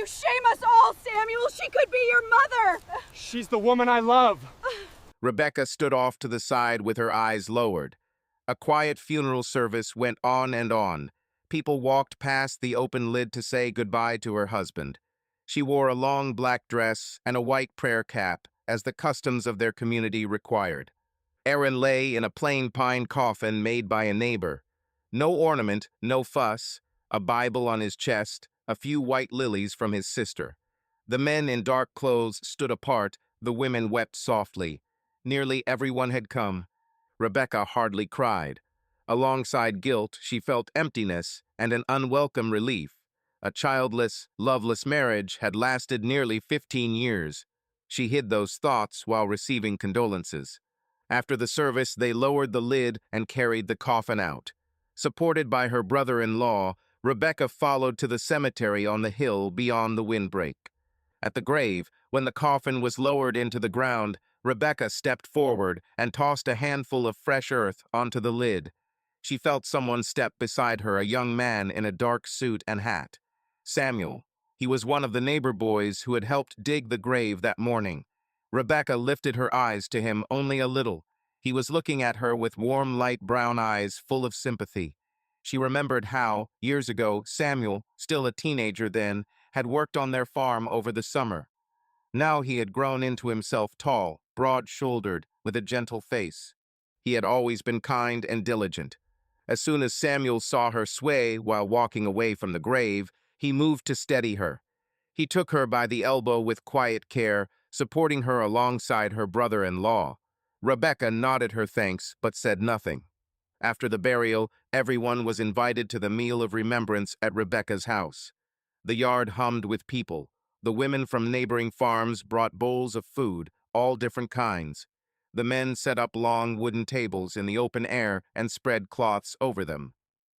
shame us all, Samuel! She could be your mother! She's the woman I love. Rebecca stood off to the side with her eyes lowered. A quiet funeral service went on and on. People walked past the open lid to say goodbye to her husband. She wore a long black dress and a white prayer cap, as the customs of their community required. Aaron lay in a plain pine coffin made by a neighbor. No ornament, no fuss, a Bible on his chest, a few white lilies from his sister. The men in dark clothes stood apart, the women wept softly. Nearly everyone had come. Rebecca hardly cried. Alongside guilt, she felt emptiness and an unwelcome relief. A childless, loveless marriage had lasted nearly 15 years. She hid those thoughts while receiving condolences. After the service, they lowered the lid and carried the coffin out. Supported by her brother-in-law, Rebecca followed to the cemetery on the hill beyond the windbreak. At the grave, when the coffin was lowered into the ground, Rebecca stepped forward and tossed a handful of fresh earth onto the lid. She felt someone step beside her, a young man in a dark suit and hat. Samuel. He was one of the neighbor boys who had helped dig the grave that morning. Rebecca lifted her eyes to him only a little. He was looking at her with warm, light brown eyes full of sympathy. She remembered how, years ago, Samuel, still a teenager then, had worked on their farm over the summer. Now he had grown into himself, tall, broad-shouldered, with a gentle face. He had always been kind and diligent. As soon as Samuel saw her sway while walking away from the grave, he moved to steady her. He took her by the elbow with quiet care, supporting her alongside her brother-in-law. Rebecca nodded her thanks, but said nothing. After the burial, everyone was invited to the meal of remembrance at Rebecca's house. The yard hummed with people. The women from neighboring farms brought bowls of food, all different kinds. The men set up long wooden tables in the open air and spread cloths over them.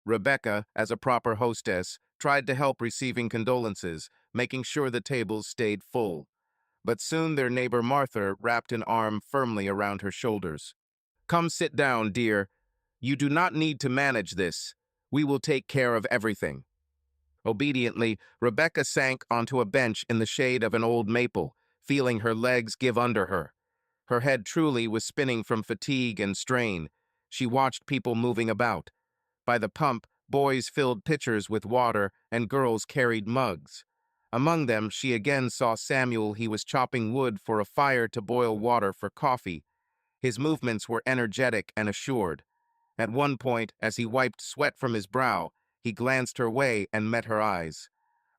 Rebecca, as a proper hostess, tried to help receiving condolences, making sure the tables stayed full. But soon their neighbor Martha wrapped an arm firmly around her shoulders. "Come sit down, dear. You do not need to manage this. We will take care of everything." Obediently, Rebecca sank onto a bench in the shade of an old maple, feeling her legs give under her. Her head truly was spinning from fatigue and strain. She watched people moving about. By the pump, boys filled pitchers with water and girls carried mugs. Among them, she again saw Samuel. He was chopping wood for a fire to boil water for coffee. His movements were energetic and assured. At one point, as he wiped sweat from his brow, he glanced her way and met her eyes.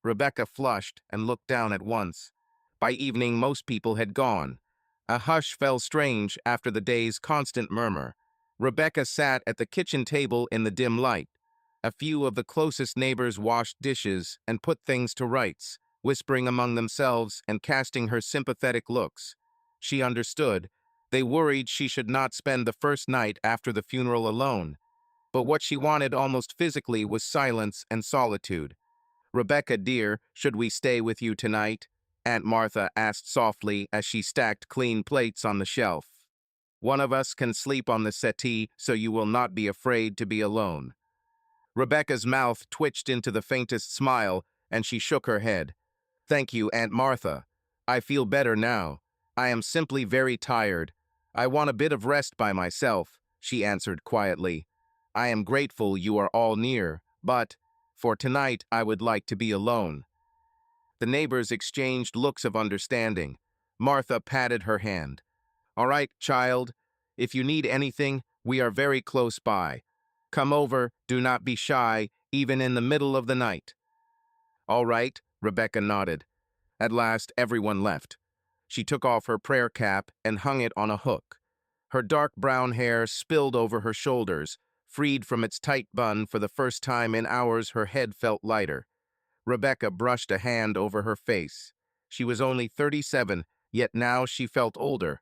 Rebecca flushed and looked down at once. By evening, most people had gone. A hush fell strange after the day's constant murmur. Rebecca sat at the kitchen table in the dim light. A few of the closest neighbors washed dishes and put things to rights, whispering among themselves and casting her sympathetic looks. She understood. They worried she should not spend the first night after the funeral alone. But what she wanted almost physically was silence and solitude. "Rebecca, dear, should we stay with you tonight?" Aunt Martha asked softly as she stacked clean plates on the shelf. "One of us can sleep on the settee so you will not be afraid to be alone." Rebecca's mouth twitched into the faintest smile, and she shook her head. "Thank you, Aunt Martha. I feel better now. I am simply very tired. I want a bit of rest by myself," she answered quietly. "I am grateful you are all near, but for tonight I would like to be alone." The neighbors exchanged looks of understanding. Martha patted her hand. "All right, child. If you need anything, we are very close by. Come over, do not be shy, even in the middle of the night." "All right," Rebecca nodded. At last, everyone left. She took off her prayer cap and hung it on a hook. Her dark brown hair spilled over her shoulders. Freed from its tight bun for the first time in hours, her head felt lighter. Rebecca brushed a hand over her face. She was only 37, yet now she felt older.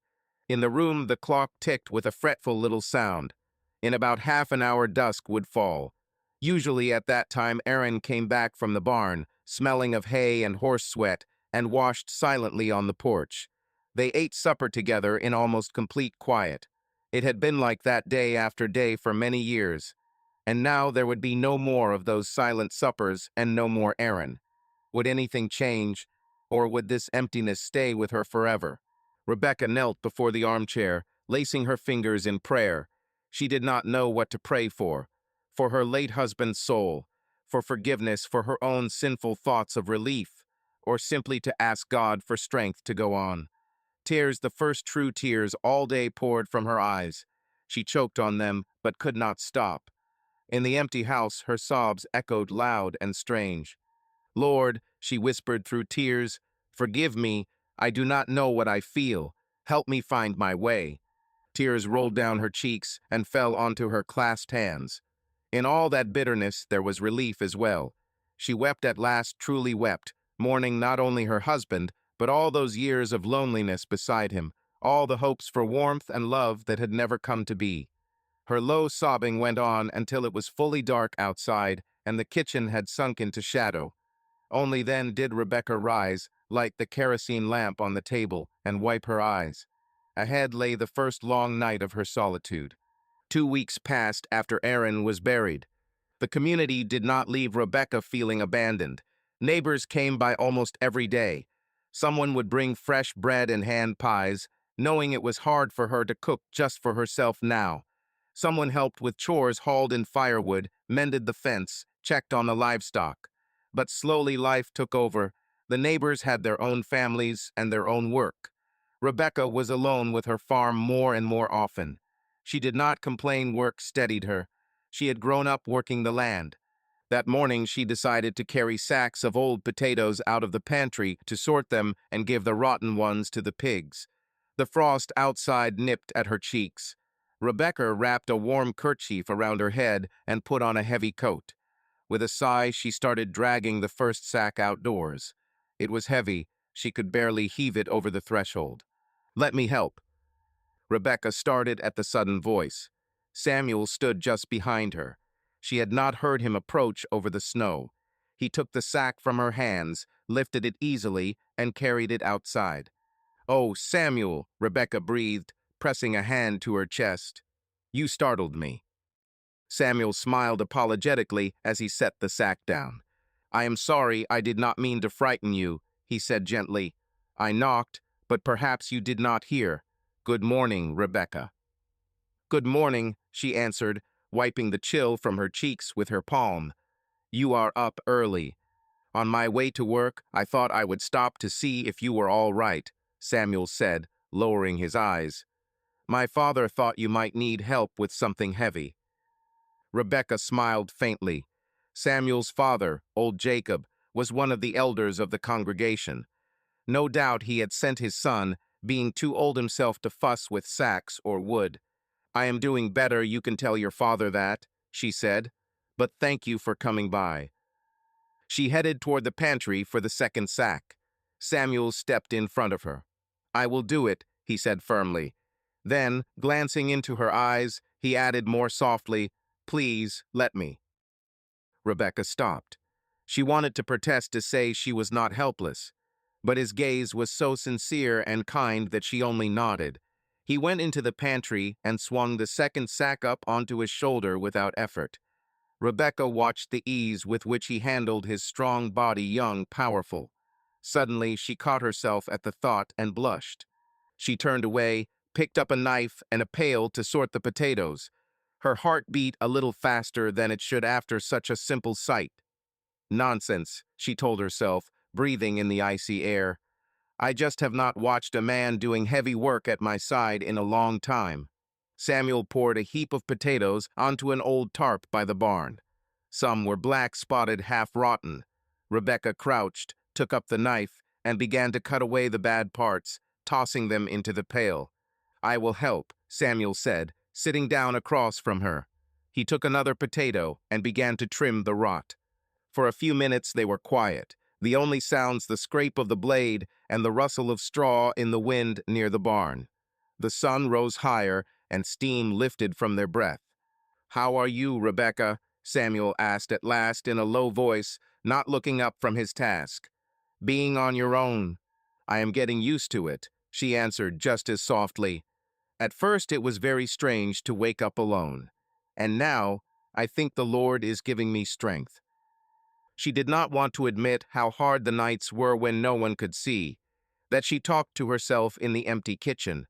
In the room, the clock ticked with a fretful little sound. In about half an hour, dusk would fall. Usually at that time, Aaron came back from the barn, smelling of hay and horse sweat, and washed silently on the porch. They ate supper together in almost complete quiet. It had been like that day after day for many years. And now there would be no more of those silent suppers and no more Aaron. Would anything change, or would this emptiness stay with her forever? Rebecca knelt before the armchair, lacing her fingers in prayer. She did not know what to pray for her late husband's soul, for forgiveness for her own sinful thoughts of relief, or simply to ask God for strength to go on. Tears, the first true tears all day, poured from her eyes. She choked on them, but could not stop. In the empty house, her sobs echoed loud and strange. Lord, she whispered through tears, forgive me, I do not know what I feel. Help me find my way. Tears rolled down her cheeks and fell onto her clasped hands. In all that bitterness, there was relief as well. She wept at last, truly wept, mourning not only her husband, but all those years of loneliness beside him, all the hopes for warmth and love that had never come to be. Her low sobbing went on until it was fully dark outside and the kitchen had sunk into shadow. Only then did Rebecca rise, light the kerosene lamp on the table, and wipe her eyes. Ahead lay the first long night of her solitude. 2 weeks passed after Aaron was buried. The community did not leave Rebecca feeling abandoned. Neighbors came by almost every day. Someone would bring fresh bread and hand pies, knowing it was hard for her to cook just for herself now. Someone helped with chores, hauled in firewood, mended the fence, checked on the livestock. But slowly life took over. The neighbors had their own families and their own work. Rebecca was alone with her farm more and more often. She did not complain, work steadied her. She had grown up working the land. That morning she decided to carry sacks of old potatoes out of the pantry to sort them and give the rotten ones to the pigs. The frost outside nipped at her cheeks. Rebecca wrapped a warm kerchief around her head and put on a heavy coat. With a sigh, she started dragging the first sack outdoors. It was heavy. She could barely heave it over the threshold. Let me help. Rebecca started at the sudden voice. Samuel stood just behind her. She had not heard him approach over the snow. He took the sack from her hands, lifted it easily, and carried it outside. Oh, Samuel, Rebecca breathed, pressing a hand to her chest. You startled me. Samuel smiled apologetically as he set the sack down. I am sorry, I did not mean to frighten you, he said gently. I knocked, but perhaps you did not hear. Good morning, Rebecca. Good morning, she answered, wiping the chill from her cheeks with her palm. You are up early. On my way to work, I thought I would stop to see if you were all right, Samuel said, lowering his eyes. My father thought you might need help with something heavy. Rebecca smiled faintly. Samuel's father, old Jacob, was one of the elders of the congregation. No doubt he had sent his son, being too old himself to fuss with sacks or wood. I am doing better, you can tell your father that, she said, but thank you for coming by. She headed toward the pantry for the second sack. Samuel stepped in front of her. I will do it, he said firmly. Then, glancing into her eyes, he added more softly, please, let me. Rebecca stopped. She wanted to protest, to say she was not helpless, but his gaze was so sincere and kind that she only nodded. He went into the pantry and swung the second sack up onto his shoulder without effort. Rebecca watched the ease with which he handled his strong body, young, powerful. Suddenly, she caught herself at the thought and blushed. She turned away, picked up a knife and a pail to sort the potatoes. Her heart beat a little faster than it should after such a simple sight. Nonsense, she told herself, breathing in the icy air. I just have not watched a man doing heavy work at my side in a long time. Samuel poured a heap of potatoes onto an old tarp by the barn. Some were black, spotted, half-rotten. Rebecca crouched, took up the knife, and began to cut away the bad parts, tossing them into the pail. I will help, Samuel said, sitting down across from her. He took another potato and began to trim the rot. For a few minutes they were quiet, the only sounds the scrape of the blade and the rustle of straw in the wind near the barn. The sun rose higher and steam lifted from their breath. How are you, Rebecca? Samuel asked at last in a low voice, not looking up from his task. Being on your own. I am getting used to it, she answered just as softly. At first it was very strange to wake up alone, and now I think the Lord is giving me strength. She did not want to admit how hard the nights were when no one could see, that she talked to herself in the empty kitchen,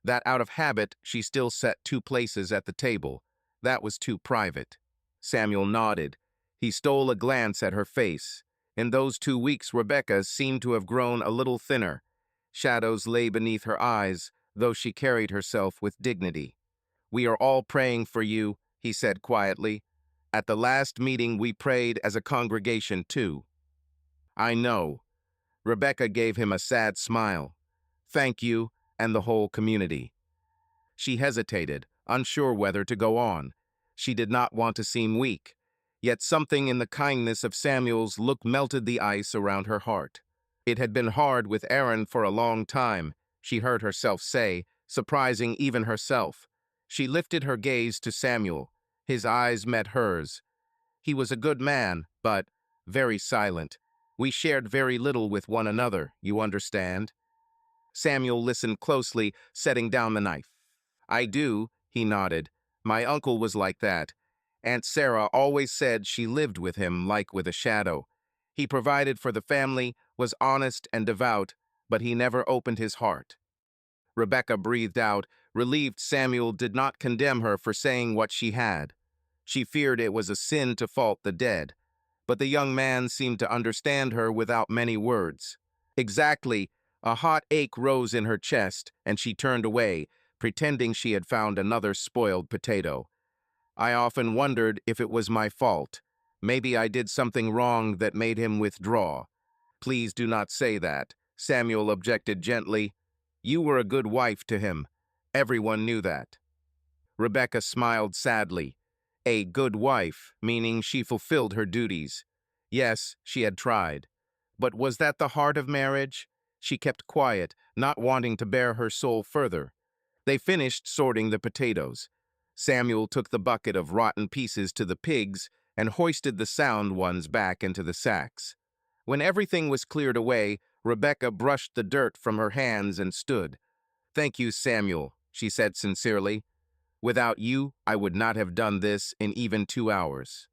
that out of habit she still sat two places at the table. That was too private. Samuel nodded. He stole a glance at her face. In those 2 weeks, Rebecca seemed to have grown a little thinner. Shadows lay beneath her eyes, though she carried herself with dignity. "We are all praying for you," he said quietly. "At the last meeting, we prayed as a congregation, too." "I know." Rebecca gave him a sad smile. "Thank you, and the whole community." She hesitated, unsure whether to go on. She did not want to seem weak. Yet something in the kindness of Samuel's look melted the ice around her heart. It had been hard with Aaron for a long time, she heard herself say, surprising even herself. She lifted her gaze to Samuel. His eyes met hers. He was a good man, but very silent. We shared very little with one another, you understand? Samuel listened closely, setting down the knife. "I do," he nodded. "My uncle was like that. Aunt Sarah always said she lived with him like with a shadow. He provided for the family, was honest and devout, but he never opened his heart." Rebecca breathed out, relieved Samuel did not condemn her for saying what she had. She feared it was a sin to fault the dead, but the young man seemed to understand her without many words. "Exactly." A hot ache rose in her chest, and she turned away, pretending she had found another spoiled potato. "I often wondered if it was my fault. Maybe I did something wrong that made him withdraw." "Please do not say that," Samuel objected gently. "You were a good wife to him. Everyone knew that." Rebecca smiled sadly. A good wife, meaning she fulfilled her duties. Yes, she had tried. But was that the heart of marriage? She kept quiet, not wanting to bare her soul further. They finished sorting the potatoes. Samuel took the bucket of rotten pieces to the pigs and hoisted the sound ones back into the sacks. When everything was cleared away, Rebecca brushed the dirt from her hands and stood. "Thank you, Samuel," she said sincerely. "Without you, I would not have done this in even 2 hours."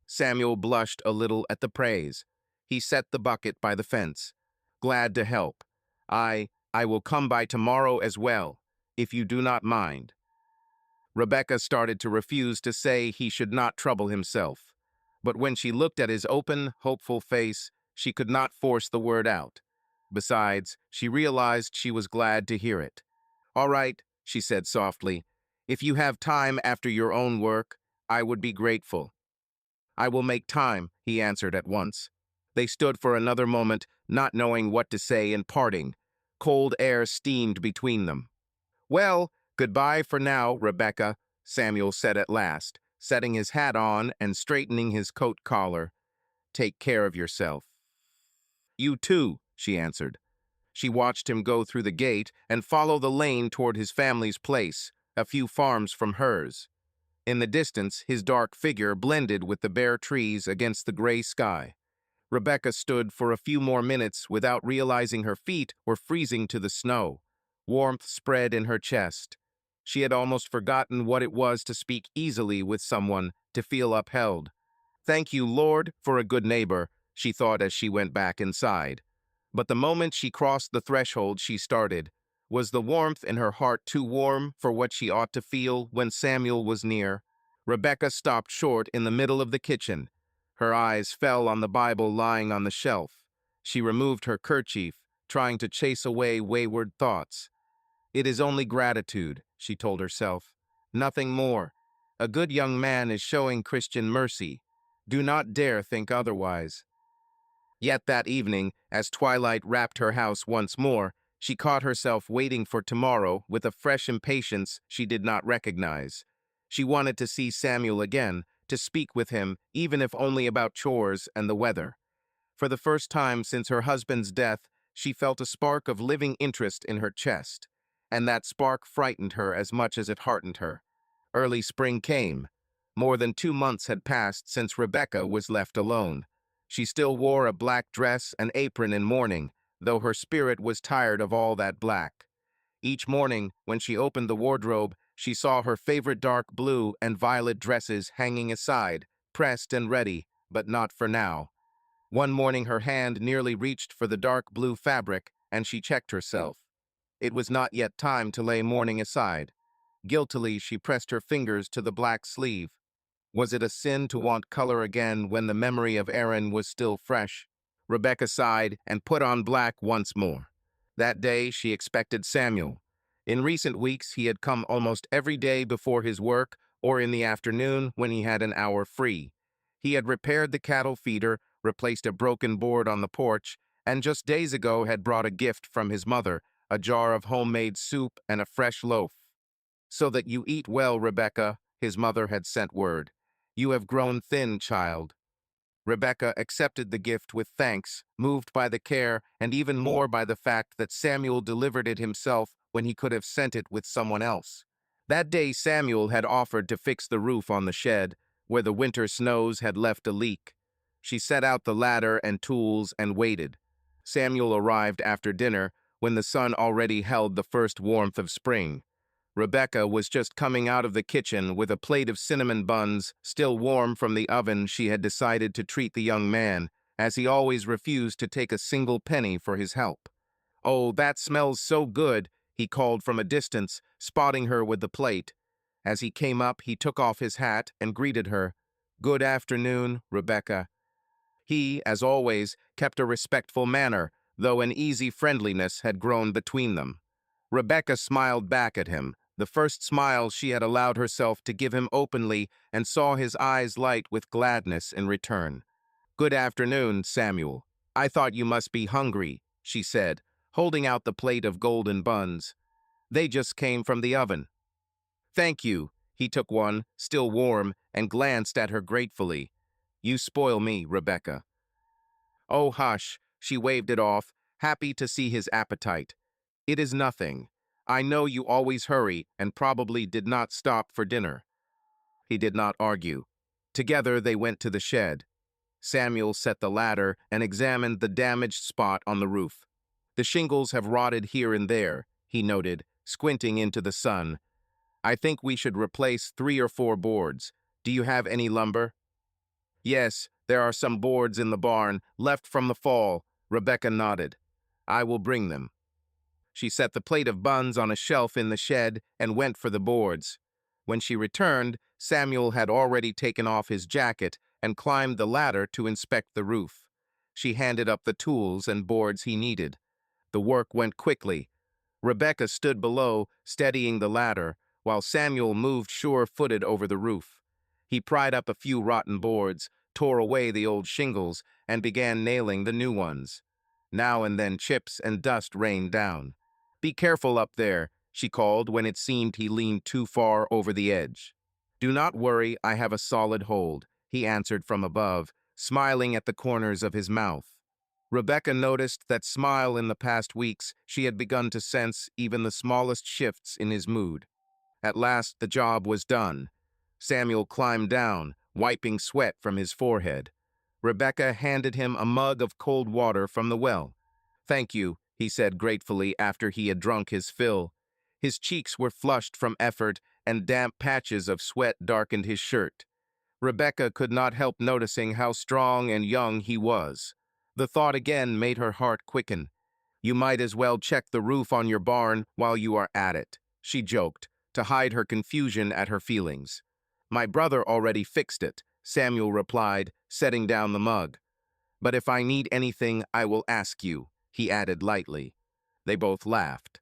Samuel blushed a little at the praise. He set the bucket by the fence. "Glad to help. I will come by tomorrow as well, if you do not mind." Rebecca started to refuse to say he should not trouble himself. But when she looked at his open, hopeful face, she could not force the word out. Besides, she realized she was glad to hear it. "All right," she said softly. "If you have time after your own work, I would be grateful." "I will make time," he answered at once. They stood for another moment, not knowing what to say in parting. Cold air steamed between them. "Well, goodbye for now, Rebecca," Samuel said at last, setting his hat on and straightening his coat collar. "Take care of yourself." "You too," she answered. She watched him go through the gate and follow the lane toward his family's place, a few farms from hers. In the distance, his dark figure blended with the bare trees against the gray sky. Rebecca stood for a few more minutes without realizing her feet were freezing to the snow. Warmth spread in her chest. She had almost forgotten what it was to speak easily with someone, to feel upheld. "Thank you, Lord, for a good neighbor," she thought as she went back inside. But the moment she crossed the threshold, she started. Was the warmth in her heart too warm for what she ought to feel when Samuel was near? Rebecca stopped short in the middle of the kitchen. Her eyes fell on the Bible lying on the shelf. She removed her kerchief, trying to chase away wayward thoughts. "It is only gratitude," she told herself. "Nothing more. A good young man is showing Christian mercy. Do not dare think otherwise." Yet that evening, as twilight wrapped her house once more, she caught herself waiting for tomorrow with a fresh impatience she did not recognize. She wanted to see Samuel again, to speak with him, even if only about chores and the weather. For the first time since her husband's death, she felt a spark of living interest in her chest, and that spark frightened her as much as it heartened her. Early spring came. More than 2 months had passed since Rebecca was left alone. She still wore a black dress and apron in mourning, though her spirit was tired of all that black. Each morning, when she opened the wardrobe, she saw her favorite dark blue and violet dresses hanging aside, pressed and ready, but not for now. One morning her hand nearly reached for the dark blue fabric, and she checked herself. It was not yet time to lay mourning aside. Guiltily she pressed her fingers to the black sleeve. Was it a sin to want color again when the memory of Aaron was still fresh? Rebecca sighed and put on black once more. That day she expected Samuel. In recent weeks he had come almost every day before his work or in the afternoon when he had an hour free. He had repaired the cattle feeder, replaced a broken board on the porch, and just days ago had brought a gift from his mother, a jar of homemade soup and a fresh loaf. "So that you eat well, Rebecca," his mother had sent word. "You have grown thin, child." Rebecca accepted the gift with thanks, moved by the care and even more by the fact that Samuel delivered it himself when he could have sent it with someone else. That day Samuel had offered to fix the roof on the shed, where the winter snows had left a leak. She set out the ladder and tools and waited. Samuel arrived after dinner, when the sun already held the first warmth of spring. Rebecca was just coming out of the kitchen with a plate of cinnamon buns, still warm from the oven. She had decided to treat the young man, as he always refused to take a single penny for his help. "Oh, that smells so good," he called from a distance, spotting her with the plate. As he came up, he took off his hat and greeted her. "Good afternoon, Rebecca." He, as always, kept a respectful manner, though an easy friendliness had grown between them. Rebecca smiled back at him, the first smile she had allowed herself to give him openly, and saw his eyes light with gladness in return. "Good afternoon, Samuel. I thought you must be hungry," she said, holding out the plate of golden buns. "They just came from the oven." "Thank you." He took one, still warm, and glanced at her gratefully. "You spoil me, Rebecca." "Oh, hush," she waved it off, happy to see his appetite. "It is nothing. I know you always hurry and probably did not stop for dinner." He did not argue. Together they went to the shed. Samuel set the ladder and examined the damaged spot on the roof. "The shingles have rotted here and there," he noted, squinting into the sun. "I think we should replace 3 or 4 boards. Do you have any lumber?" "Yes, there are some boards in the barn, left from the fall." Rebecca nodded. "I will bring them." She set the plate of buns on a shelf in the shed and went for the boards. When she returned, Samuel had already taken off his jacket and climbed the ladder to inspect the roof. She handed up the tools and boards he needed. The work went quickly. Rebecca stood below, steadying the ladder, while Samuel moved sure-footed over the roof. He pried up a few rotten boards, tore away the old shingles, and began nailing the new ones. Now and then chips and dust rained down. "Be careful up there," she called when it seemed he leaned too far over the edge. "Do not worry, I have a solid hold," he answered from above, smiling at the corners of his mouth. Rebecca noticed that smile in the past weeks. She had begun to sense even the smallest shifts in his mood. At last the job was done. Samuel climbed down, wiping sweat from his forehead. Rebecca handed him a mug of cold water from the well. "Thank you," he said gratefully after he had drunk his fill. His cheeks were flushed from effort, and damp patches of sweat darkened his shirt. Rebecca could not help noticing how strong and young he was. The thought again made her heart quicken. "You might as well check the roof on your barn while you are at it," she joked, to hide her confusion at her feelings. "My brother already fixed it," Samuel replied, setting down the mug. "But if I need anything, I will ask you," he added lightly. They both laughed.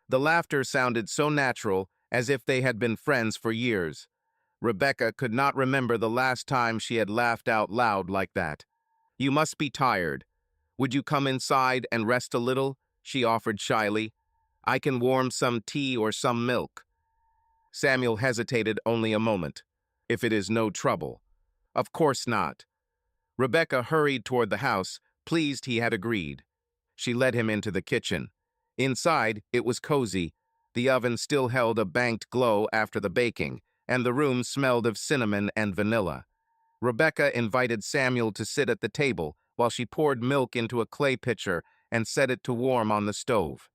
The laughter sounded so natural, as if they had been friends for years. Rebecca could not remember the last time she had laughed out loud like that. "You must be tired. Would you come inside and rest a little?" she offered shyly. "I can warm some tea or some milk." Samuel hesitated only a moment. "If it is no trouble." "Of course not." Rebecca hurried toward the house, pleased he had agreed. She led him into the kitchen. Inside, it was cozy. The oven still held a banked glow after the baking, and the room smelled of cinnamon and vanilla. Rebecca invited Samuel to sit at the table while she poured milk into a clay pitcher and set it to warm on the stove.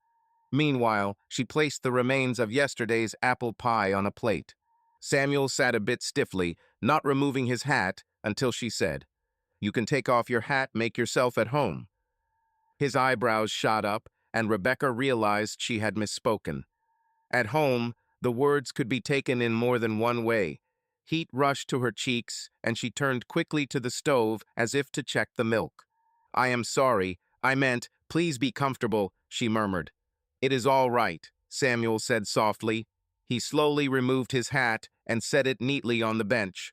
Meanwhile, she placed the remains of yesterday's apple pie on a plate. Samuel sat a bit stiffly, not removing his hat, until she said, You can take off your hat, make yourself at home." His eyebrows shot up, and Rebecca realized she had misspoken. At home, the words could be taken in more than one way. Heat rushed to her cheeks, and she turned quickly to the stove as if to check the milk. "I am sorry. I meant, please be comfortable," she murmured. "It is all right," Samuel said softly. He slowly removed his hat and set it neatly on the bench.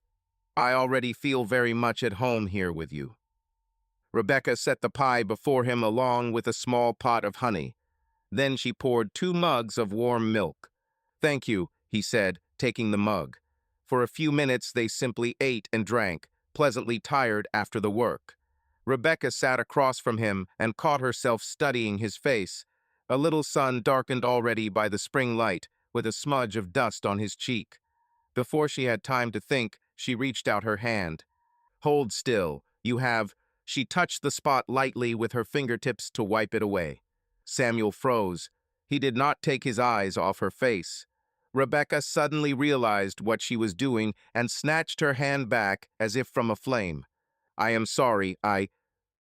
"I already feel very much at home here with you." Rebecca set the pie before him along with a small pot of honey. Then she poured 2 mugs of warm milk. "Thank you," he said, taking the mug. For a few minutes they simply ate and drank, pleasantly tired after the work. Rebecca sat across from him and caught herself studying his face. A little sun darkened already by the spring light, with a smudge of dust on his cheek. Before she had time to think, she reached out her hand. "Hold still. You have—" She touched the spot lightly with her fingertips to wipe it away. Samuel froze. He did not take his eyes off her face. Rebecca suddenly realized what she was doing and snatched her hand back as if from a flame. "I am sorry,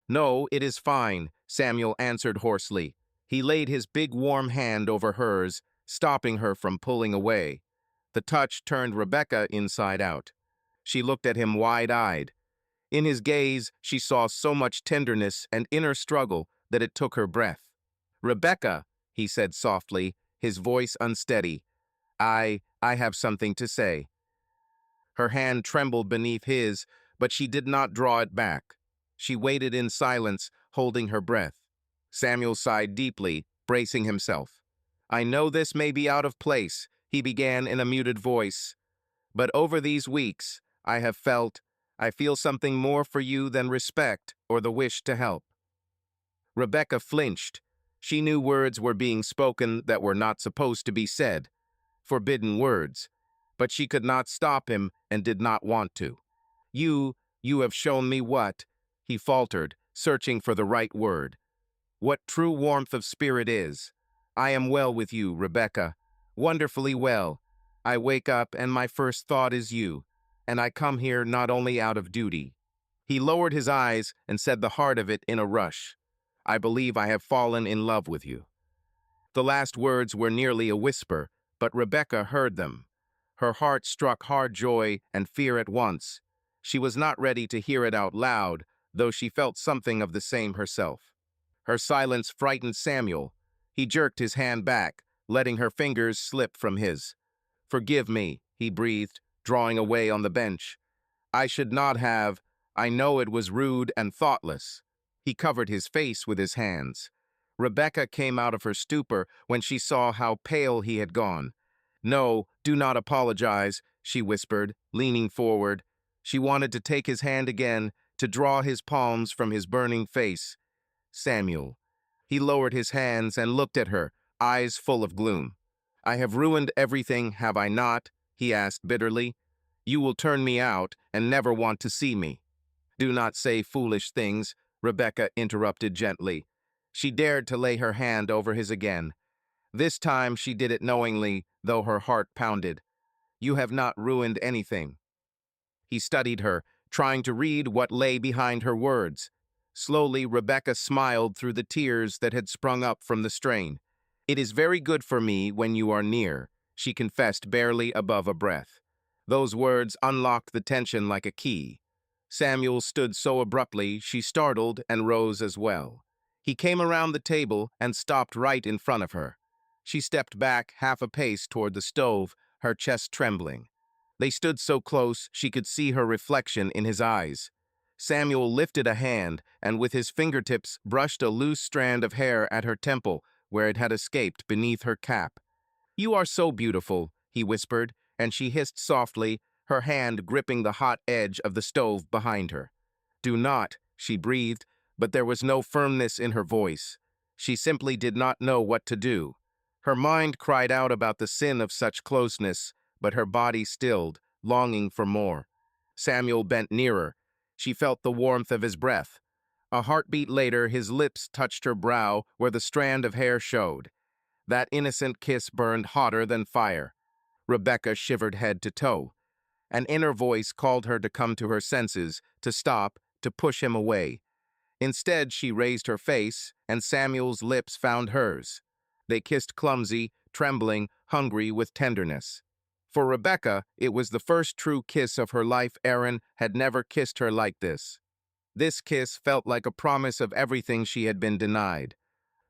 "No, it is fine," Samuel answered hoarsely. He laid his big warm hand over hers, stopping her from pulling away. The touch turned Rebecca inside out. She looked at him wide-eyed. In his gaze, she saw so much tenderness and inner struggle that it took her breath. "Rebecca," he said softly, his voice unsteady, I have something to say." Her hand trembled beneath his, but she did not draw it back. She waited in silence, holding her breath. Samuel sighed deeply, bracing himself. "I know this may be out of place," he began in a muted voice, "but over these weeks, I feel something more for you than respect or the wish to help." Rebecca flinched. She knew words were being spoken that were not supposed to be said. Forbidden words. But she could not stop him and did not want to. You have shown me what?" he faltered, searching for the right word. "What true warmth of spirit is. I am well with you, Rebecca. Wonderfully well. I wake up and my first thought is you, and I come here not only out of duty." He lowered his eyes and said the heart of it in a rush. "I believe I have fallen in love with you." The last words were nearly a whisper, but Rebecca heard them. Her heart struck hard joy and fear at once. She was not ready to hear it out loud, though she felt something of the same herself. Her silence frightened Samuel. He jerked his hand back, letting her fingers slip from his. "Forgive me," he breathed, drawing away on the bench. "I should not have. I know it was rude and thoughtless." He covered his face with his hands. Rebecca came out of her stupor when she saw how pale he had gone. "No, do not apologize," she whispered, leaning forward. She wanted to take his hand again, to draw his palms from his burning face. "Samuel." He lowered his hands and looked at her, eyes full of gloom. "I have ruined everything, have I not?" he asked bitterly. "You will turn me out and never want to see me." "Do not say foolish things," Rebecca interrupted gently. She dared to lay her hand over his again. This time she did it knowingly, though her heart pounded. "You have not ruined anything." He studied her, trying to read what lay behind her words. Slowly, Rebecca smiled through the tears that had sprung up from the strain. "It is very good for me when you are near," she confessed barely above a breath. Those words unlocked the tension like a key. Samuel stood so abruptly she startled and rose as well. He came around the table and stopped right in front of her. She stepped back half a pace toward the stove, her chest trembling. They stood so close she could see her reflection in his eyes. Samuel lifted a hand and with his fingertips brushed a loose strand of hair at her temple where it had escaped beneath her cap. "You are so beautiful," he whispered, and she hissed softly, her hand gripping the hot edge of the stove behind her. "Do not," she breathed, but there was no firmness in her voice. She simply did not know what to do. Her mind cried out about the sin of such closeness, but her body stilled, longing for more. Samuel bent nearer. She felt the warmth of his breath. A heartbeat later, his lips touched her brow where the strand of hair showed. That innocent kiss burned hotter than fire. Rebecca shivered head to toe. An inner voice called her to come to her senses, to stop, to push him away. Instead, she raised her face, and Samuel's lips found hers. They kissed clumsy, trembling, hungry with tenderness. For Rebecca, it was the first true kiss of her life. Aaron had never kissed her like this. This kiss felt like a promise of everything she had been denied.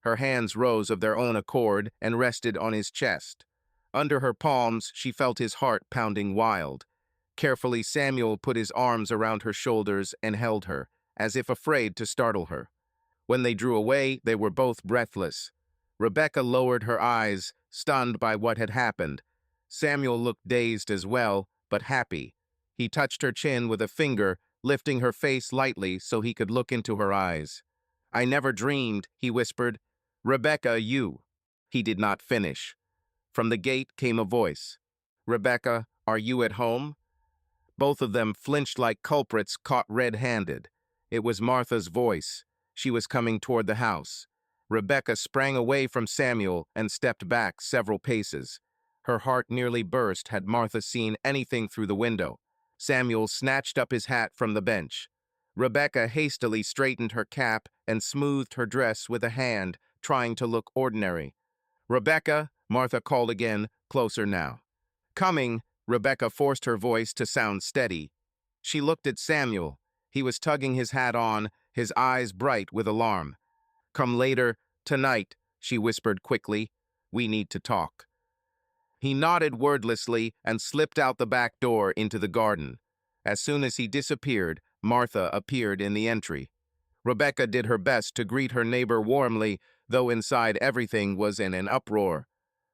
Her hands rose of their own accord and rested on his chest. Under her palms, she felt his heart pounding wild. Carefully, Samuel put his arms around her shoulders and held her, as if afraid to startle her. When they drew away, they were both breathless. Rebecca lowered her eyes, stunned by what had happened. Samuel looked dazed as well, but happy. He touched her chin with a finger, lifting her face lightly so he could look into her eyes. "I never dreamed," he whispered. "Rebecca, you." He did not finish. From the gate came a voice. "Rebecca, are you at home?" Both of them flinched like culprits caught red-handed. It was Martha's voice. She was coming toward the house. Rebecca sprang away from Samuel and stepped back several paces. Her heart nearly burst had Martha seen anything through the window. Samuel snatched up his hat from the bench. Rebecca hastily straightened her cap and smoothed her dress with a hand, trying to look ordinary. "Rebecca," Martha called again, closer now. "Coming," Rebecca forced her voice to sound steady. She looked at Samuel. He was tugging his hat on, his eyes bright with alarm. "Come later, tonight," she whispered quickly. "We need to talk." He nodded wordlessly and slipped out the back door into the garden. As soon as he disappeared, Martha appeared in the entry. Rebecca did her best to greet her neighbor warmly, though inside everything was in an uproar.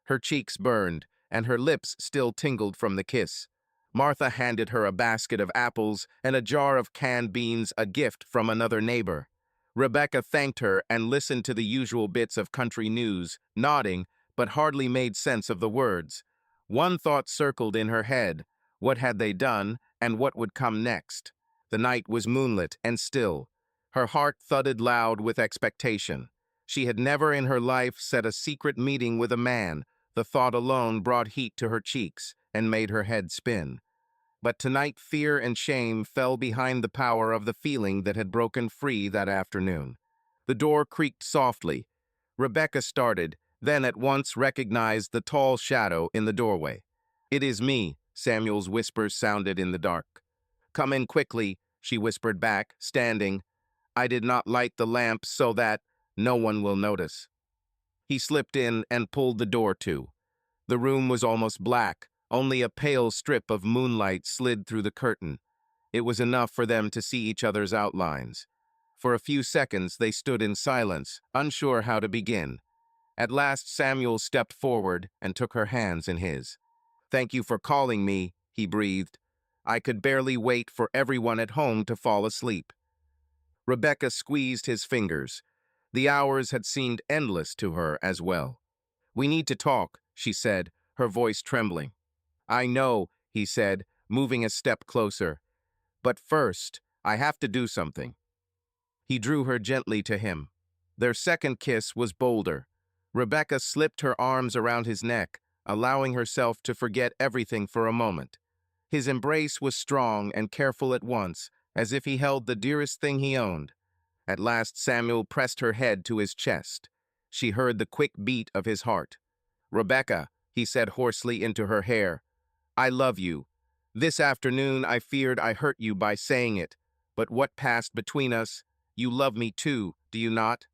Her cheeks burned, and her lips still tingled from the kiss. Martha handed her a basket of apples and a jar of canned beans, a gift from another neighbor. Rebecca thanked her and listened to the usual bits of country news, nodding, but hardly made sense of the words. One thought circled in her head. What had they done, and what would come next? The night was moonlit and still. Her heart thudded loud with expectation. She had never in her life set a secret meeting with a man. The thought alone brought heat to her cheeks and made her head spin. But tonight fear and shame fell behind the power of the feeling that had broken free that afternoon. The door creaked softly. Rebecca started, then at once recognized the tall shadow in the doorway. "It is me," Samuel's whispers sounded in the dark. "Come in quickly," she whispered back, standing. "I did not light the lamp so that no one will notice." He slipped in and pulled the door to. The room was almost black. Only a pale strip of moonlight slid through the curtain. It was enough for them to see each other's outlines. For a few seconds they stood in silence, unsure how to begin. At last Samuel stepped forward and took her hands in his. "Thank you for calling me," he breathed. "I could barely wait for everyone at home to fall asleep." Rebecca squeezed his fingers. The hours had seemed endless to her as well. "We need to talk," she said, her voice trembling. "I know," he said, moving a step closer. "But first, I have to do something." He drew her gently to him. Their second kiss was bolder. Rebecca slipped her arms around his neck, allowing herself to forget everything for a moment. His embrace was strong and careful at once, as if he held the dearest thing he owned. At last Samuel pressed her head to his chest. She heard the quick beat of his heart. "Rebecca," he said hoarsely into her hair, "I love you. This afternoon I feared I hurt you by saying it, but what passed between us? You love me too, do you not?"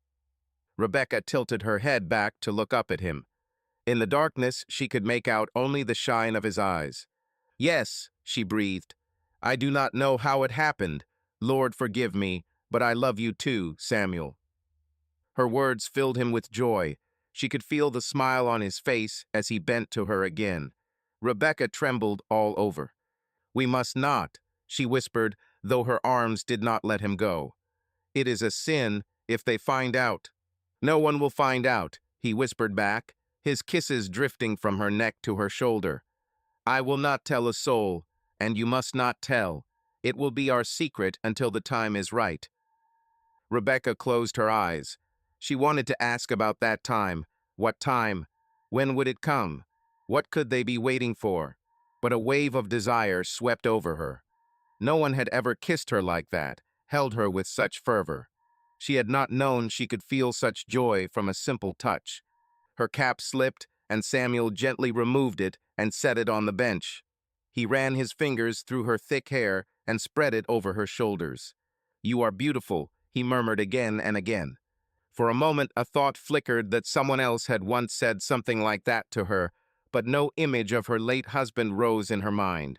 Rebecca tilted her head back to look up at him. In the darkness, she could make out only the shine of his eyes. "Yes," she breathed. "I do not know how it happened. Lord, forgive me, but I love you too, Samuel." Her words filled him with joy. She could feel the smile on his face as he bent to her again. Rebecca trembled all over. "We must not," she whispered, though her arms did not let him go. "It is a sin if they find out." "No one will find out," he whispered back, his kisses drifting from her neck to her shoulder. "I will not tell a soul, and you must not tell. It will be our secret until the time is right." Rebecca closed her eyes. She wanted to ask about that time. What time? When would it come? What could they be waiting for? But a wave of desire swept over her. No one had ever kissed her like that, held her with such fervor. She had not known she could feel such joy from a simple touch. Her cap slipped, and Samuel gently removed it and set it on the bench. He ran his fingers through her thick hair and spread it over her shoulders. "You are beautiful," he murmured again and again. For a moment, a thought flickered that someone else had once said something like that to her, but no image of her late husband rose in her mind.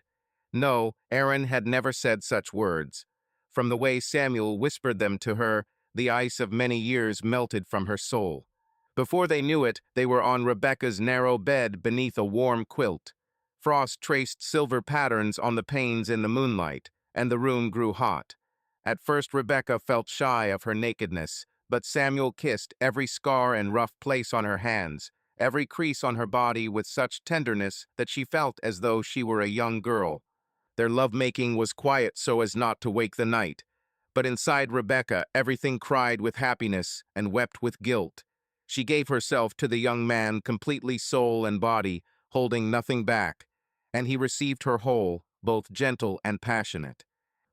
No, Aaron had never said such words. From the way Samuel whispered them to her, the ice of many years melted from her soul. Before they knew it, they were on Rebecca's narrow bed beneath a warm quilt. Frost traced silver patterns on the panes in the moonlight, and the room grew hot. At first Rebecca felt shy of her nakedness, but Samuel kissed every scar and rough place on her hands, every crease on her body with such tenderness that she felt as though she were a young girl. Their lovemaking was quiet so as not to wake the night, but inside Rebecca everything cried with happiness and wept with guilt. She gave herself to the young man completely soul and body, holding nothing back, and he received her whole, both gentle and passionate.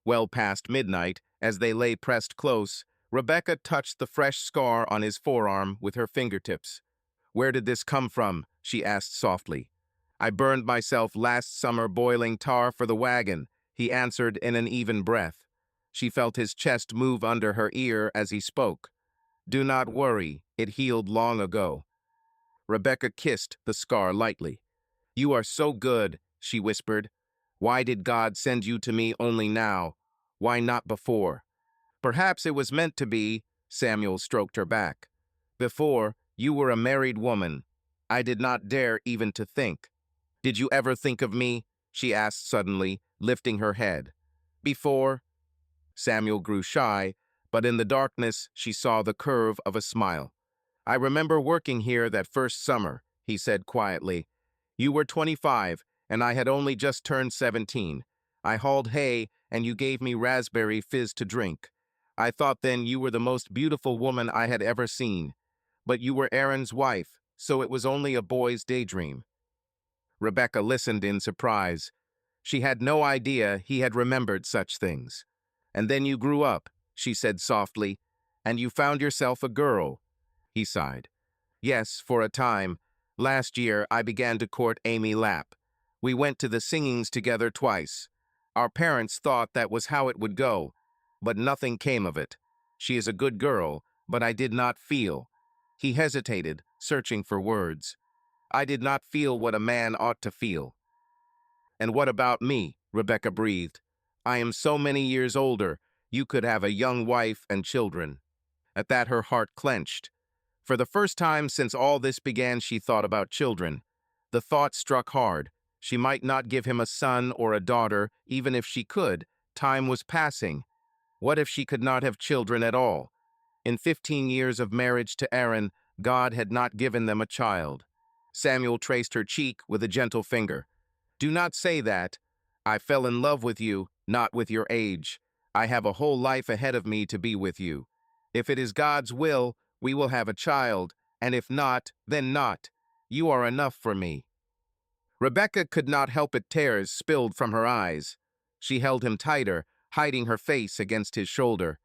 Well past midnight, as they lay pressed close, Rebecca touched the fresh scar on his forearm with her fingertips. "Where did this come from?" she asked softly. "I burned myself last summer boiling tar for the wagon," he answered in an even breath. She felt his chest move under her ear as he spoke. "Do not worry, it healed long ago." Rebecca kissed the scar lightly. "You are so good," she whispered. "Why did God send you to me only now? Why not before?" "Perhaps it was meant to be," Samuel stroked her back. "Before, you were a married woman. I did not dare even to think." "Did you ever think of me?" she asked suddenly, lifting her head. "Before?" Samuel grew shy, but in the darkness she saw the curve of a smile. "I remember working here that first summer," he said quietly. "You were 25, and I had only just turned 17. I hauled hay, and you gave me raspberry fizz to drink. I thought then you were the most beautiful woman I had ever seen. But you were Aaron's wife, so it was only a boy's daydream." Rebecca listened in surprise. She had no idea he had remembered such things. "And then you grew up," she said softly, "and you found yourself a girl." He sighed. "Yes, for a time. Last year, I began to court Amy Lapp. We went to the singings together twice. Our parents thought that was how it would go, but nothing came of it. She is a good girl, but I did not feel." He hesitated, searching for words. "I did not feel what a man ought to feel." "And what about me?" Rebecca breathed. "I am so many years older. You could have a young wife and children." At that her heart clenched. For the first time since all this began, she thought about children. The thought struck hard. She might not give him a son or a daughter, even if she could. Time was passing. What if she could not have children at all? In 15 years of marriage to Aaron, God had not given them a child. Samuel traced her cheek with a gentle finger. "Do not say that. I fell in love with you, not with your age. I have a whole life ahead of me to be with you. If it is God's will, we will have a child, and if not, then not. You are enough for me." Rebecca could not help it. Tears spilled from her eyes. She held him tighter, hiding her face against his shoulder.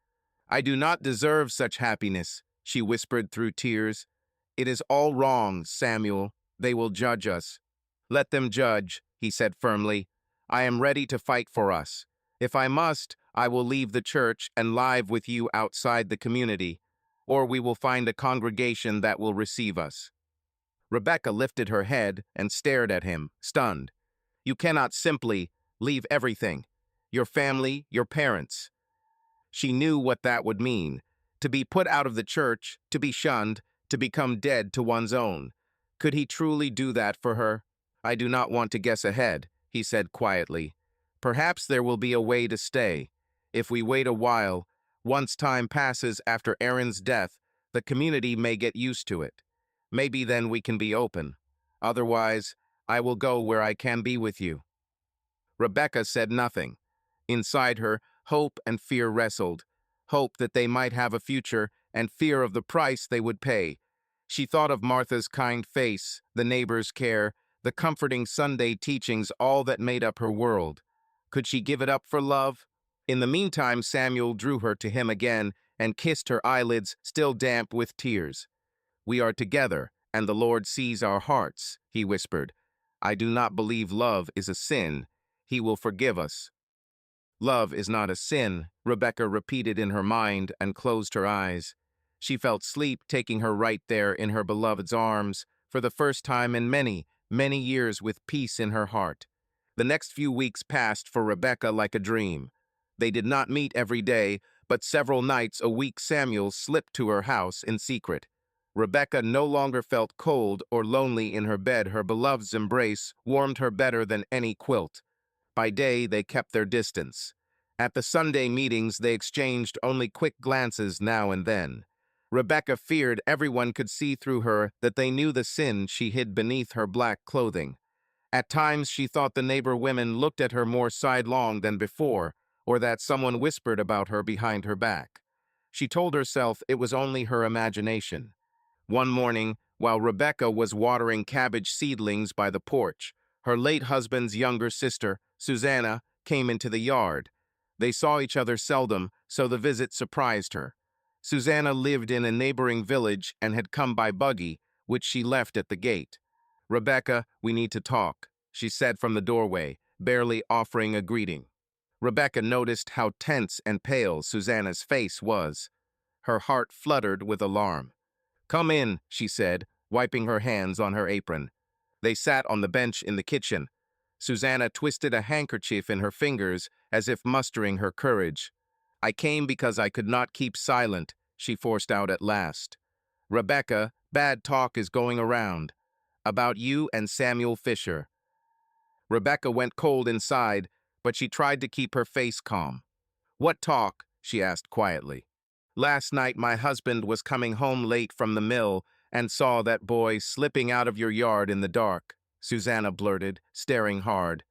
"I do not deserve such happiness," she whispered through tears. "It is all wrong, Samuel. They will judge us." "Let them judge," he said firmly. "I am ready to fight for us. If I must, I will leave the church and live with you outside the community, or we will find a congregation that will receive us." Rebecca lifted her head and stared at him, stunned. "You cannot simply leave everything. Your family, your parents." She knew what that would mean. To be put out of the church, to be shunned, to become dead to one's own. Could he truly do that for her? "I do not want to guess ahead," he said quietly. "Perhaps there will be a way to stay. If we wait a while, once time passes after Aaron's death, the community may get used to it. Maybe then we can be open. Otherwise, I will go where I can be with you." Rebecca said nothing. Inside her, hope and fear wrestled. Hope that they might have a future, and fear of the price they would pay. She thought of Martha's kind face, the neighbor's care, the comforting Sunday teachings, all that made up her world. Could she give it up for love? In the meantime, Samuel drew her to him again and kissed her eyelids, still damp with tears. "We are together, and the Lord sees our hearts," he whispered. "I do not believe love is a sin. He will forgive us." "Love is not a sin," Rebecca repeated in her mind and closed her eyes. She felt sleep taking her right there in her beloved's arms, for the first time in many, many years, with peace in her heart. The next few weeks passed for Rebecca like a dream. They did not meet every day, but several nights a week Samuel slipped to her house in secret. Rebecca no longer felt cold or lonely in her bed. Her beloved's embrace warmed her better than any quilt. By day, they kept their distance. At the Sunday meetings, they exchanged only quick glances now and then. Rebecca feared everyone could see through her, that they knew the sin she hid beneath her black clothing. At times, she thought the neighbor women looked at her more sidelong than before, or that someone whispered about her behind her back. She told herself it was only her imagination. One morning, while Rebecca was watering cabbage seedlings by the porch, her late husband's younger sister, Susanna, came into the yard. They saw each other seldom, so the visit surprised her. Susanna lived in a neighboring village and had come by buggy, which she left at the gate. "Rebecca, we need to talk," she said from the doorway, barely offering a greeting. Rebecca noticed how tense and pale Susanna's face was. Her heart fluttered with alarm. "Come in," she said, wiping her hands on her apron. They sat on the bench in the kitchen. Susanna twisted a handkerchief in her fingers as if mustering her courage. "I came because I could not keep silent," she forced out at last. "Rebecca, bad talk is going around. About you and Samuel Fisher." Rebecca went cold inside, but she tried to keep her face calm. "What talk?" she asked quietly. "Last night my husband was coming home late from the mill and saw that boy slipping out of your yard in the dark," Susanna blurted, staring hard.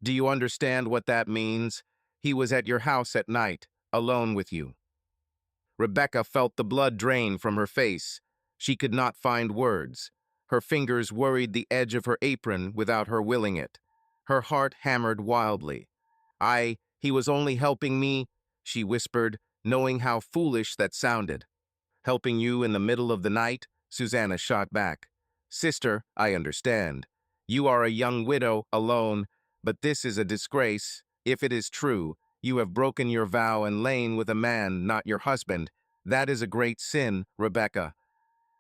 "Do you understand what that means? He was at your house at night, alone with you." Rebecca felt the blood drain from her face. She could not find words. Her fingers worried the edge of her apron without her willing it. Her heart hammered wildly. He was only helping me," she whispered, knowing how foolish that sounded. "Helping you in the middle of the night?" Susanna shot back. "Sister, I understand. You are a young widow, alone, but this is a disgrace. If it is true, you have broken your vow and lain with a man not your husband. That is a great sin, Rebecca."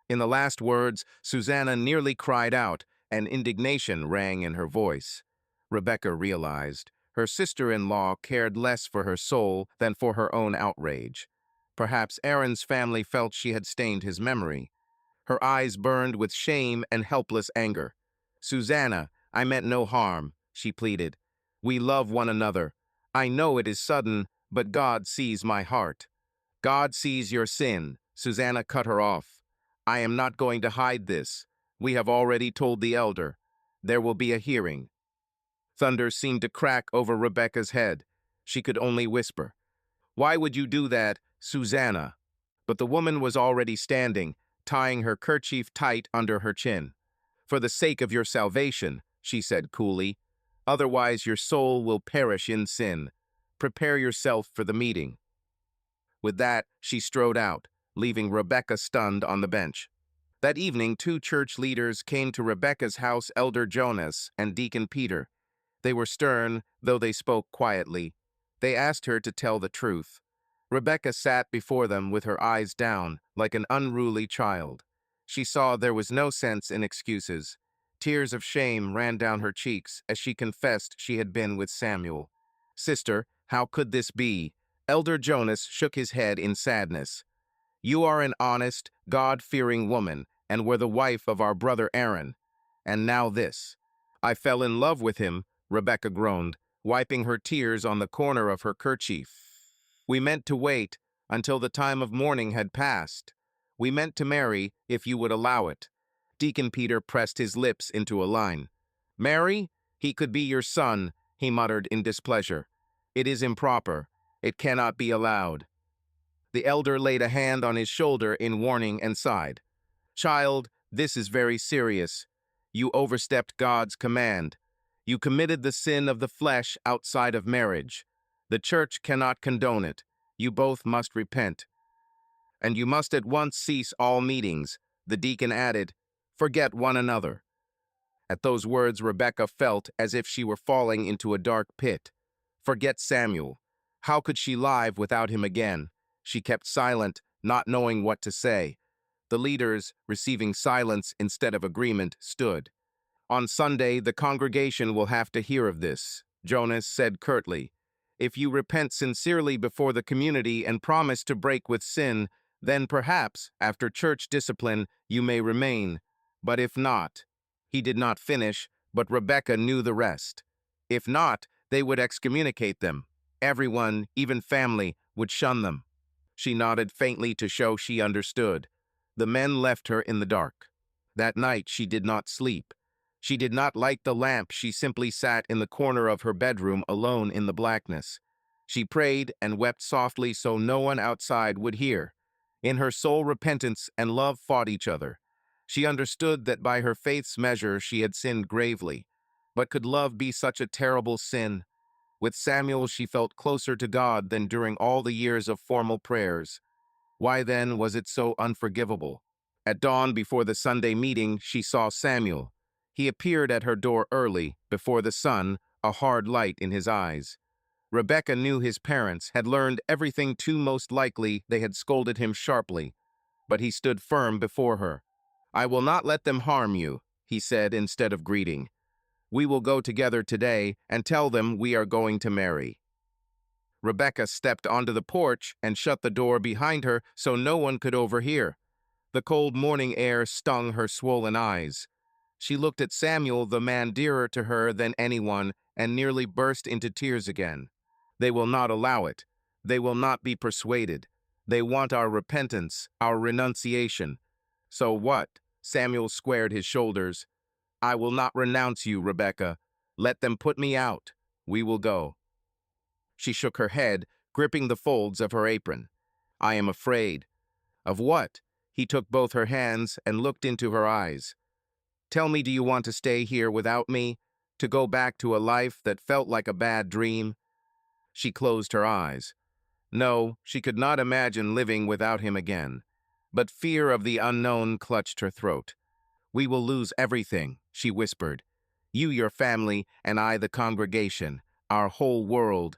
In the last words, Susanna nearly cried out, and indignation rang in her voice. Rebecca realized her sister-in-law cared less for her soul than for her own outrage. Perhaps Aaron's family felt she had stained his memory. Her eyes burned with shame and helpless anger. "Susanna, I meant no harm," she pleaded. "We love one another. I know it is sudden, but God sees my heart." "God sees your sin," Susanna cut her off. "I am not going to hide this. We have already told the elder. There will be a hearing." Thunder seemed to crack over Rebecca's head. She could only whisper, "Why would you do that, Susanna?" But the woman was already standing, tying her kerchief tight under her chin. "For the sake of your salvation," she said coolly. "Otherwise your soul will perish in sin. Prepare yourself for the meeting." With that, she strode out, leaving Rebecca stunned on the bench. That evening, two church leaders came to Rebecca's house, Elder Jonas and Deacon Peter. They were stern, though they spoke quietly. They asked her to tell the truth. Rebecca sat before them with her eyes down, like an unruly child. She saw there was no sense in excuses. Tears of shame ran down her cheeks as she confessed she had been with Samuel. "Sister, how could this be?" Elder Jonas shook his head in sadness. "You are an honest, God-fearing woman, and were the wife of our brother Aaron. And now this." "I fell in love with him," Rebecca groaned, wiping her tears on the corner of her kerchief. "We meant to wait until the time of mourning had passed. We meant to marry if you would allow it." Deacon Peter pressed his lips into a line. "Marry? He could be your son," he muttered in displeasure. "It is improper. It cannot be allowed." The elder laid a hand on his shoulder in warning and sighed. "Child, this is very serious. You overstepped God's command. You committed the sin of the flesh outside of marriage. The church cannot condone it. You both must repent. And you must at once cease all meetings. The deacon added, forget one another. At those words, Rebecca felt as if she were falling into a dark pit. Forget Samuel. How could she live without him again? She kept silent, not knowing what to say. The leaders, receiving silence instead of agreement, stood. On Sunday, the congregation will have to hear of this, Jonas said curtly. If you repent sincerely before the community and promise to break with sin, then perhaps, after church discipline, you may remain. But if not, he did not finish, but Rebecca knew the rest. If not, they would excommunicate them. Everyone, even family, would shun them. She nodded faintly to show she understood. The men left her in the dark. That night she did not sleep. She did not light the lamp, she simply sat in the corner of her bedroom alone in the blackness. She prayed and wept softly so no one outside would hear. In her soul, repentance and love fought each other. She understood that by her faith's measure she had sinned gravely. But could love be such a terrible sin? With Samuel she felt closer to God than during all the years of formal prayers. Why then was it so unforgivable? At dawn before the Sunday meeting, she saw Samuel. He appeared at her door early, before the sun, a hard light in his eyes. Rebecca knew his parents had learned everything too most likely they had scolded him sharply. But he stood firm before her. I will not let them harm you, he said instead of greeting. We will go together today and tell them we are going to marry. Rebecca stepped onto the porch and shut the door behind her so no one could overhear. The cold morning air stung her swollen eyes. She looked at Samuel, the man dearer to her than anyone, and nearly burst into tears again. They will not allow it. They will not be persuaded. They want our repentance, our renunciation. So what? Samuel squared his shoulders. I will not renounce you, Rebecca. Let them put me out. We will go. She shook her head, gripping the folds of her apron. I am afraid. Of what? He took both her hands and looked into her eyes. Tell me, do you want to stay here without me? To go back to a life that felt like a bad dream? She closed her eyes. No, she could not imagine living without him again. But fear of the unknown clutched her throat. We will lose everything, she whispered. You, your family, and I, the congregation. Our whole world.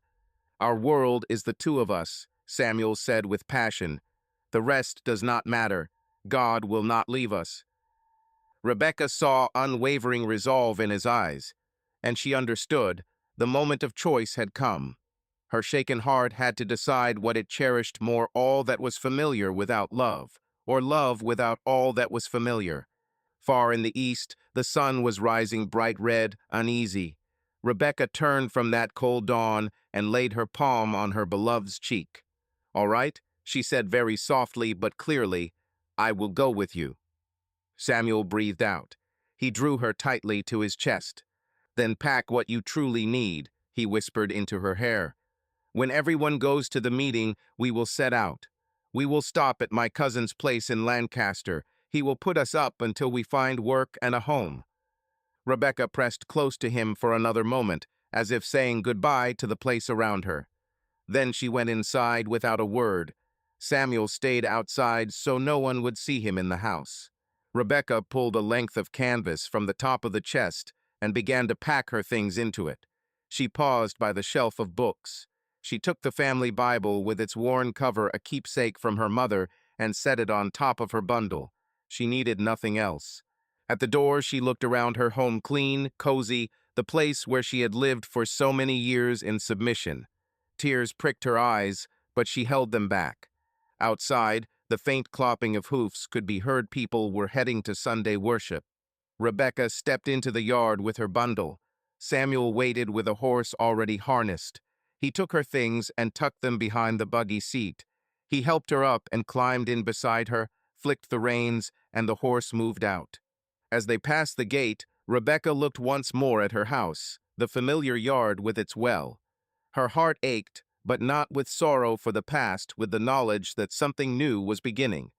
Our world is the two of us, Samuel said with passion. The rest does not matter. God will not leave us. Rebecca saw unwavering resolve in his eyes, and she understood the moment of choice had come. Her shaken heart had to decide what it cherished more, all that was familiar without love, or love without all that was familiar. Far in the east, the sun was rising bright red, uneasy. Rebecca turned from that cold dawn and laid her palm on her beloved's cheek. All right, she said very softly but clearly, I will go with you. Samuel breathed out. He drew her tightly to his chest. Then pack what you truly need, he whispered into her hair. When everyone goes to the meeting, we will set out. We will stop at my cousin's place in Lancaster. He will put us up until we find work and a home. Rebecca pressed close to him for another moment, as if saying goodbye to the place around her. Then she went inside without a word. Samuel stayed outside so no one would see him in the house. Rebecca pulled a length of canvas from the top of the chest and began to pack her things into it. She paused by the shelf of books. She took the family Bible with its worn cover, a keepsake from her mother, and set it on top of her bundle. She needed nothing else. At the door, she looked around her home, clean, cozy, the place where she had lived for so many years in submission. Tears pricked her eyes, but she held them back. Outside, the faint clopping of hoofs could be heard. People were heading to Sunday worship. Rebecca stepped into the yard with her bundle. Samuel waited with a horse already harnessed. He took her things and tucked them behind the buggy seat. He helped her up and climbed in beside her, flicked the reins, and the horse moved out. As they passed the gate, Rebecca looked once more at her house, the familiar yard with its well. Her heart ached, but not with sorrow for the past, with the knowledge that something new was beginning.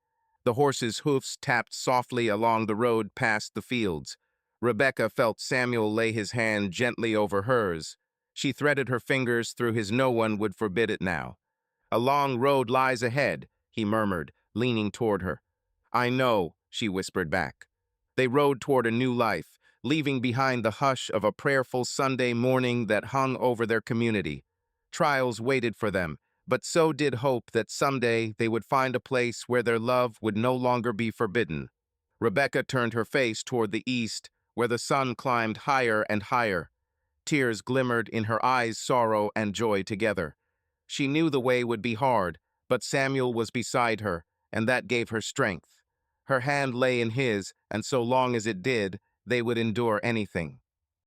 The horse's hoofs tapped softly along the road past the fields. Rebecca felt Samuel lay his hand gently over hers. She threaded her fingers through his no one would forbid it now. A long road lies ahead, he murmured, leaning toward her. I know, she whispered back. They rode toward a new life, leaving behind the hush of a prayerful Sunday morning that hung over their community. Trials waited for them, but so did hope that someday they would find a place where their love would no longer be forbidden. Rebecca turned her face toward the east, where the sun climbed higher and higher. Tears glimmered in her eyes, sorrow and joy together. She knew the way would be hard, but Samuel was beside her, and that gave her strength. Her hand lay in his, and so long as it did, they would endure anything.